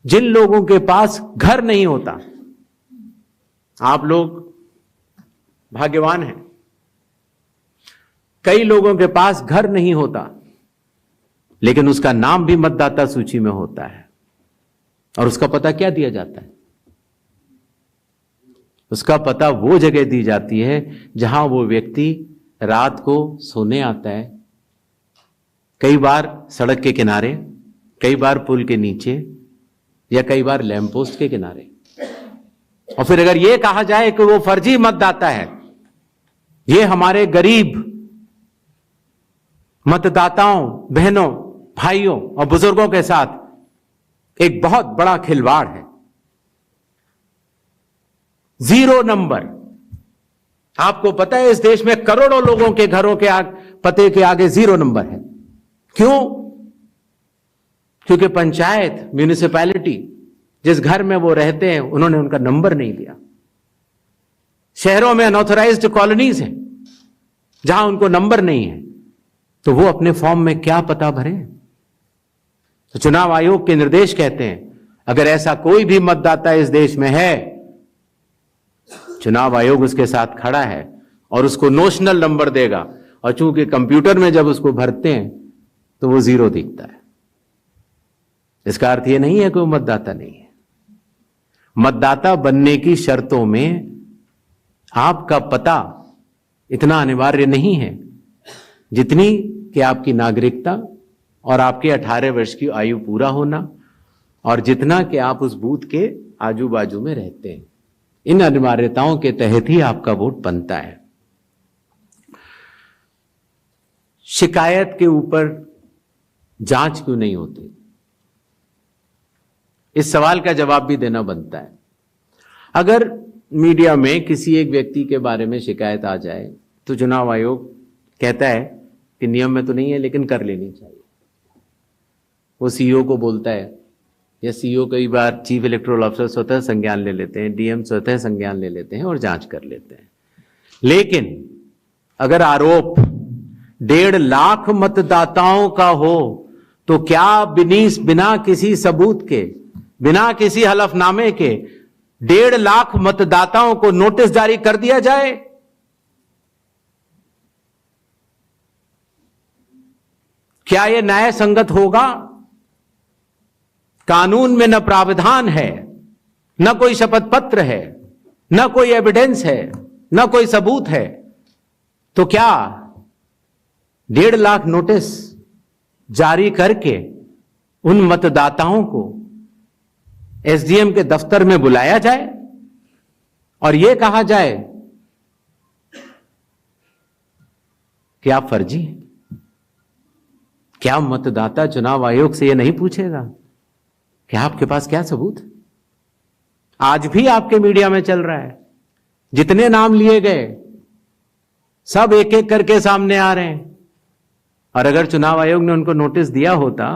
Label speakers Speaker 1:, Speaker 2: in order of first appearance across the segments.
Speaker 1: जिन लोगों के पास घर नहीं होता, आप लोग भाग्यवान हैं, कई लोगों के पास घर नहीं होता लेकिन उसका नाम भी मतदाता सूची में होता है। और उसका पता क्या दिया जाता है? उसका पता वो जगह दी जाती है जहां वो व्यक्ति रात को सोने आता है, कई बार सड़क के किनारे, कई बार पुल के नीचे, या कई बार लैंप पोस्ट के किनारे। और फिर अगर यह कहा जाए कि वो फर्जी मतदाता है, ये हमारे गरीब मतदाताओं, बहनों, भाइयों और बुजुर्गों के साथ एक बहुत बड़ा खिलवाड़ है। 0 नंबर। आपको पता है इस देश में करोड़ों लोगों के घरों के पते के आगे 0 नंबर है। क्यों? क्योंकि पंचायत, म्यूनिसिपैलिटी, जिस घर में वो रहते हैं उन्होंने उनका नंबर नहीं दिया। शहरों में अनऑथराइज्ड कॉलोनीज हैं जहां उनको नंबर नहीं है, तो वो अपने फॉर्म में क्या पता भरे? तो चुनाव आयोग के निर्देश कहते हैं अगर ऐसा कोई भी मतदाता इस देश में है, चुनाव आयोग उसके साथ खड़ा है और उसको नोशनल नंबर देगा। और चूंकि कंप्यूटर में जब उसको भरते हैं तो वो 0 दिखता है। इसका अर्थ यह नहीं है कि वो मतदाता नहीं है। मतदाता बनने की शर्तों में आपका पता इतना अनिवार्य नहीं है जितनी कि आपकी नागरिकता और आपके 18 वर्ष की आयु पूरा होना, और जितना कि आप उस बूथ के आजू बाजू में रहते हैं। इन अनिवार्यताओं के तहत ही आपका वोट बनता है। शिकायत के ऊपर जांच क्यों नहीं होती? इस सवाल का जवाब भी देना बनता है। अगर मीडिया में किसी एक व्यक्ति के बारे में शिकायत आ जाए तो चुनाव आयोग कहता है कि नियम में तो नहीं है लेकिन कर लेनी चाहिए। वो सीईओ को बोलता है, या सीईओ कई बार चीफ इलेक्टोरल ऑफिसर स्वतः संज्ञान ले लेते हैं, डीएम स्वतः संज्ञान ले लेते हैं और जांच कर लेते हैं। लेकिन अगर आरोप 1.5 लाख मतदाताओं का हो तो क्या बिना किसी सबूत के, बिना किसी हलफनामे के 1.5 लाख मतदाताओं को नोटिस जारी कर दिया जाए? क्या यह न्याय संगत होगा? कानून में न प्रावधान है, न कोई शपथ पत्र है, न कोई एविडेंस है, न कोई सबूत है, तो क्या 1.5 लाख नोटिस जारी करके उन मतदाताओं को एसडीएम के दफ्तर में बुलाया जाए और यह कहा जाए कि आप फर्जी हैं? क्या मतदाता चुनाव आयोग से यह नहीं पूछेगा कि आपके पास क्या सबूत है? आज भी आपके मीडिया में चल रहा है, जितने नाम लिए गए सब एक एक करके सामने आ रहे हैं। और अगर चुनाव आयोग ने उनको नोटिस दिया होता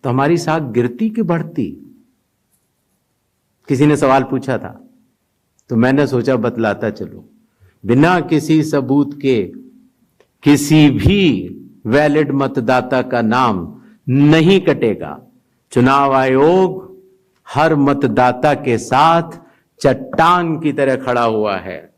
Speaker 1: तो हमारी साख गिरती कि बढ़ती? किसी ने सवाल पूछा था तो मैंने सोचा बतलाता चलो। बिना किसी सबूत के किसी भी वैलिड मतदाता का नाम नहीं कटेगा। चुनाव आयोग हर मतदाता के साथ चट्टान की तरह खड़ा हुआ है।